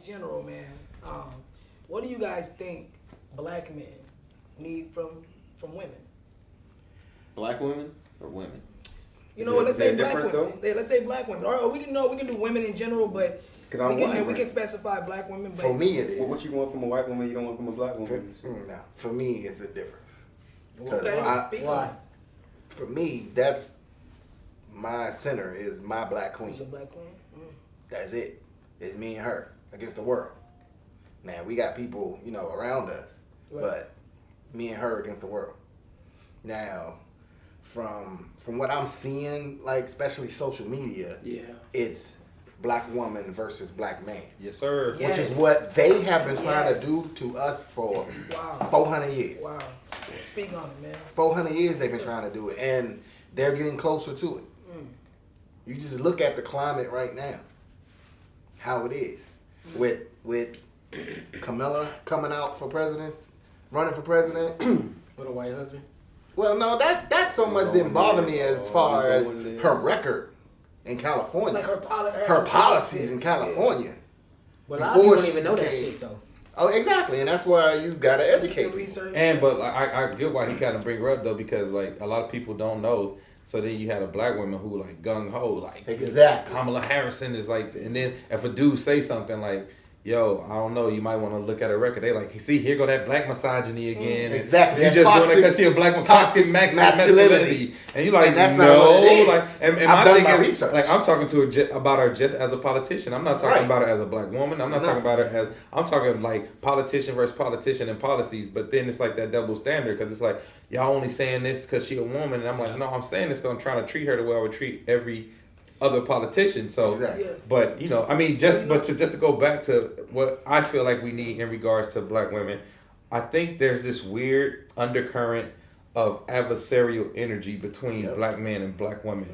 general, man, what do you guys think black men need from women? Black women or women? You know what? Let's say black women. Let's say black women, or we can do women in general, but we can specify black women. But for me, it is. Well, what you want from a white woman, you don't want from a black woman. No, for me, it's a difference. Okay, why? For me, that's my center is my black queen. Your black queen. That's it. It's me and her against the world. Now we got people, around us, right. But me and her against the world. Now, from what I'm seeing, like especially social media, it's black woman versus black man. Yes, sir. Yes. Which is what they have been trying to do to us for 400 years. Wow. Speak on it, man. 400 years they've been trying to do it, and they're getting closer to it. You just look at the climate right now, how it is with Camilla coming out for president, running for president with a white husband. Well, no, that so much didn't bother me as far as her record in California, like her policies in California. Yeah. Well, a lot of people don't even know that shit though. Oh, exactly, and that's why you gotta educate research. But I get why he kind of bring her up though, because like a lot of people don't know. So then you had a black woman who like gung ho, like exactly. Kamala Harrison is like, and then if a dude say something like, "Yo, I don't know," you might want to look at her record. They like, see, here go that black misogyny again. Exactly. You just doing it because she a black toxic masculinity, and you like, and that's no, not what it is. like, and I've my done my thing is, research. like, I'm talking to her about her just as a politician. I'm not talking about her as a black woman. I'm not talking about her as, I'm talking like politician versus politician and policies. But then it's like that double standard because it's like y'all only saying this because she a woman, and I'm like, no, I'm saying this because I'm trying to treat her the way I would treat every other politician. So, exactly. But I mean, just to go back to what I feel like we need in regards to black women, I think there's this weird undercurrent of adversarial energy between black men and black women,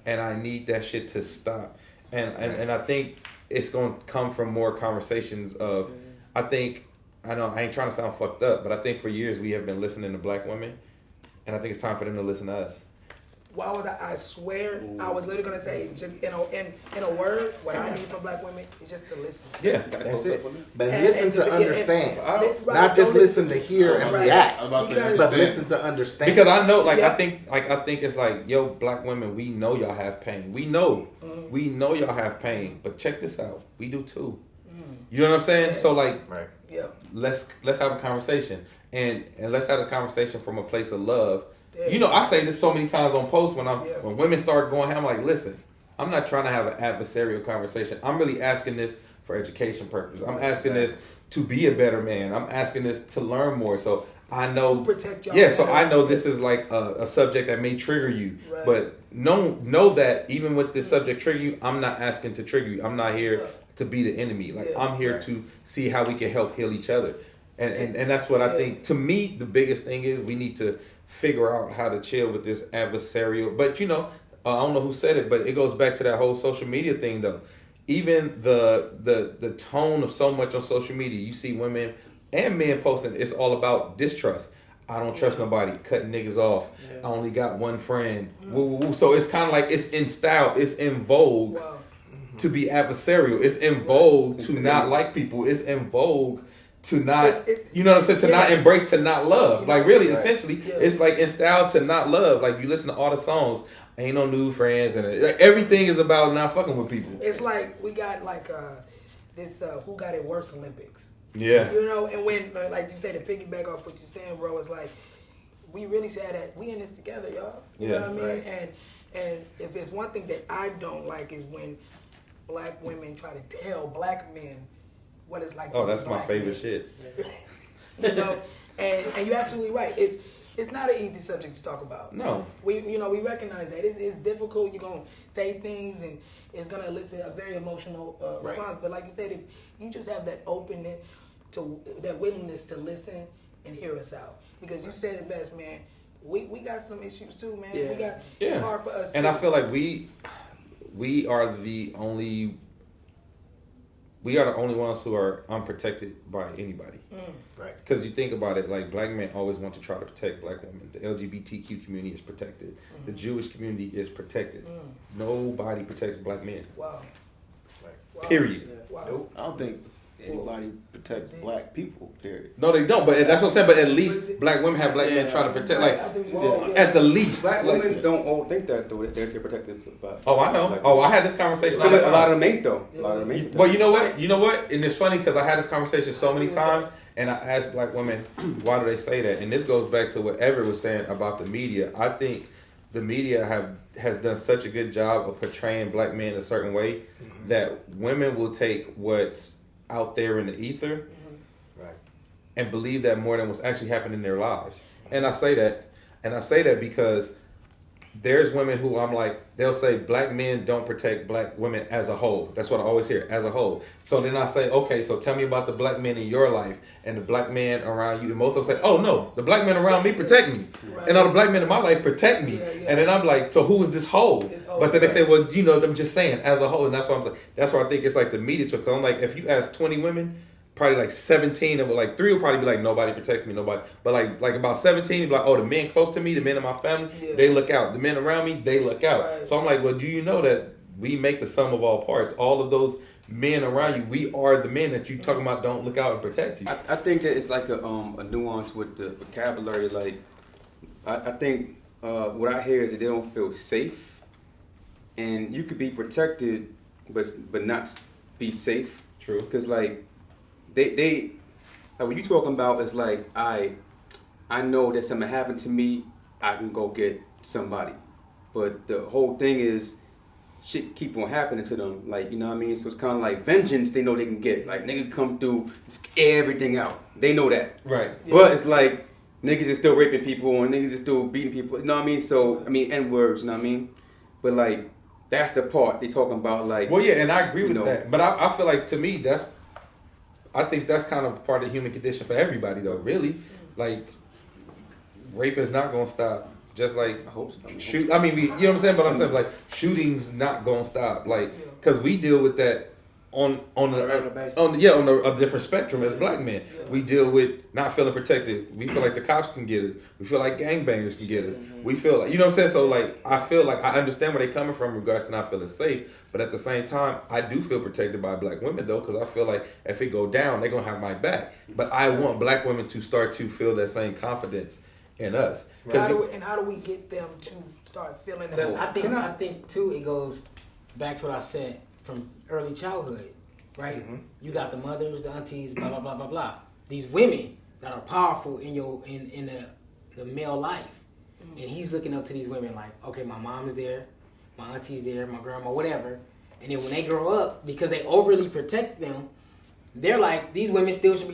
and I need that shit to stop. And I think it's going to come from more conversations of, I know I ain't trying to sound fucked up, but I think for years we have been listening to black women, and I think it's time for them to listen to us. Why was I swear I was literally gonna say just in a word, what I need from black women is just to listen. Yeah, that's it. But listen to understand, right, not just listen to hear and react, but listen to understand. Because I know, I think it's like, yo, black women, we know y'all have pain. We know y'all have pain. But check this out, we do too. You know what I'm saying? Yes. So like, let's have a conversation, and let's have this conversation from a place of love. I say this so many times on posts when women start going, I'm like, listen, I'm not trying to have an adversarial conversation. I'm really asking this for education purposes. I'm asking this to be a better man. I'm asking this to learn more. So I know, to protect y'all. Yeah, so I know this is like a subject that may trigger you, but know that even with this subject trigger you, I'm not asking to trigger you. I'm not here to be the enemy. Like I'm here to see how we can help heal each other. And that's what I think. To me, the biggest thing is we need to figure out how to chill with this adversarial. But I don't know who said it, but it goes back to that whole social media thing though. Even the tone of so much on social media, you see women and men posting, it's all about distrust. I don't trust nobody, cutting niggas off. I only got one friend. So it's kind of like it's in style, it's in vogue to be adversarial. It's in vogue to not like people. It's in vogue to not, you know what I'm saying, to not embrace, to not love. Like really, essentially, it's like in style to not love. Like you listen to all the songs, ain't no new friends, and like, everything is about not fucking with people. It's like we got like this who got it worse Olympics. Yeah. And when like you say to piggyback off what you're saying, bro, it's like we really said that we in this together, y'all. You know what I mean? Right. And if there's one thing that I don't like is when black women try to tell black men what it's like to be that's my black favorite men. shit. And you're absolutely right. It's not an easy subject to talk about. No. We recognize that. It's difficult. You're going to say things and it's going to elicit a very emotional response. But like you said, if you just have that openness, that willingness to listen and hear us out. Because you said it best, man. We got some issues too, man. Yeah. It's hard for us and too. I feel like we are the only ones who are unprotected by anybody. Right. Because you think about it, like black men always want to try to protect black women. The LGBTQ community is protected. The Jewish community is protected. Nobody protects black men. Wow. Period. Wow. Nope. I don't think anybody protects black people. Period. No, they don't. But that's what I'm saying. But at least black women have black men trying to protect. Like at the least, black like, women don't all think that though. They're protected by. Oh, I know. Oh, I had this conversation. So a lot of them ain't though. A lot of them ain't. Well, you know what? You know what? And it's funny because I had this conversation so many times, and I asked black women, why do they say that? And this goes back to what Everett was saying about the media. I think the media has done such a good job of portraying black men a certain way that women will take what's out there in the ether and believe that more than what's actually happening in their lives. And I say that because there's women who I'm like, they'll say black men don't protect black women as a whole. That's what I always hear, as a whole. So then I say, okay, so tell me about the black men in your life and the black men around you. And most of them say, oh no, the black men around me protect me. Right. And all the black men in my life protect me. And then I'm like, so who is this whole? But then they say, well, you know, I'm just saying as a whole. And that's why I'm like, that's why I think it's like the media took. I'm like, if you ask 20 women, probably like 17 of like 3 will probably be like, nobody protects me, nobody. But like about 17 will be like, oh, the men close to me, the men in my family, they look out. The men around me, they look out. Right. So I'm like, well, do you know that we make the sum of all parts? All of those men around you, we are the men that you talking about don't look out and protect you. I think that it's like a nuance with the vocabulary. Like I think what I hear is that they don't feel safe, and you could be protected, but not be safe. True. Because like they like what you talking about is like I know that something happened to me, I can go get somebody, but the whole thing is shit keep on happening to them, like, you know what I mean? So it's kind of like vengeance they know they can get. Like niggas come through, air everything out. They know that. Right. But it's like niggas is still raping people and niggas is still beating people. You know what I mean? So I mean N-words, you know what I mean? But like that's the part they talking about. Like, well, yeah, and I agree with that. But I feel like to me I think that's kind of part of the human condition for everybody, though. Really, like rape is not gonna stop. Just like I hope so. shoot. I mean, you know what I'm saying? But I'm saying like shooting's not gonna stop. Like, because we deal with that on a different spectrum as black men. We deal with not feeling protected. We feel like the cops can get us. We feel like gangbangers can get us. We feel like, you know what I'm saying? So like, I feel like I understand where they're coming from in regards to not feeling safe. But at the same time, I do feel protected by black women though, because I feel like if it go down, they're gonna have my back. But I want black women to start to feel that same confidence in us. How do we get them to start feeling that? I think too, it goes back to what I said from early childhood, right? Mm-hmm. You got the mothers, the aunties, blah blah blah blah blah. These women that are powerful in the male life, and he's looking up to these women like, okay, my mom's there, my auntie's there, my grandma, whatever. And then when they grow up, because they overly protect them, they're like, these women still should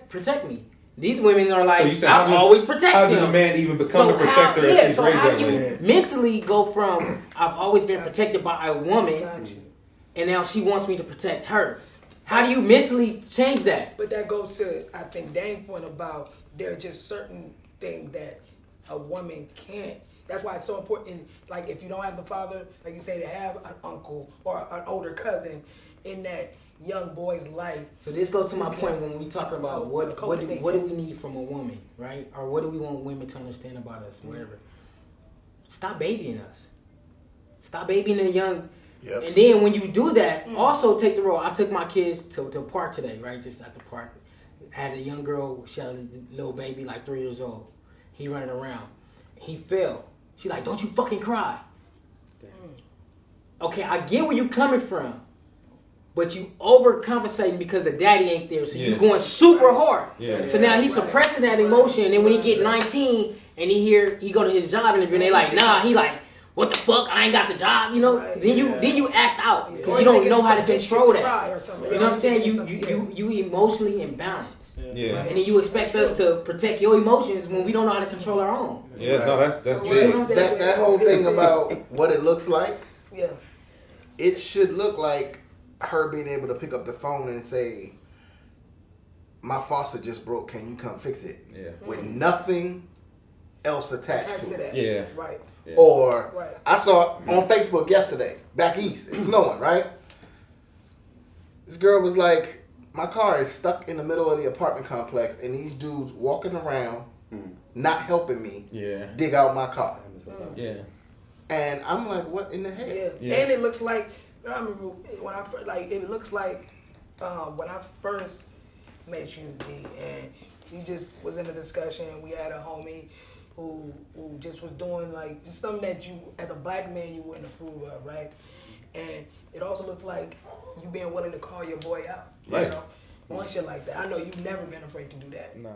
protect me. These women are like, so I'll always protect them. How did a man even become a protector if he's raised that way? Mentally go from, I've always been protected by a woman, and now she wants me to protect her. How do you mentally change that? But that goes to, I think, Dane's point about there are just certain things that a woman can't. That's why it's so important. Like, if you don't have the father, like you say, to have an uncle or an older cousin in that young boy's life. So this goes to my point when we talk about what do we need from a woman, right? Or what do we want women to understand about us, whatever. Stop babying us. Stop babying the young. Yep. And then when you do that, also take the role. I took my kids to a park today, right? Just at the park. Had a young girl, she had a little baby, like 3 years old. He running around. He fell. She's like, don't you fucking cry. Okay, I get where you coming from. But you overcompensating because the daddy ain't there, so you're going super hard. Yeah. So now he's suppressing that emotion, and then when he get 19 and he go to his job interview, and they like, nah, he like, what the fuck? I ain't got the job, you know. Right. Then you act out because you don't know how to control that. You know what I'm saying? You emotionally imbalanced. Yeah. And then you expect us to protect your emotions when we don't know how to control our own. Yeah, no, that's big. That whole thing about what it looks like. Yeah. It should look like her being able to pick up the phone and say, my faucet just broke, can you come fix it? Yeah. With nothing else attached to it. Yeah. Right. Yeah. Or I saw on Facebook yesterday, back east, it's snowing, right? This girl was like, my car is stuck in the middle of the apartment complex and these dudes walking around, not helping me dig out my car. Yeah. And I'm like, what in the hell? Yeah. And it looks like, I remember when it looks like when I first met you, D, and we just was in a discussion. We had a homie who just was doing like just something that you, as a black man, you wouldn't approve of, right? And it also looks like you being willing to call your boy out, you Right. know, on shit like that. I know you've never been afraid to do that. Nah.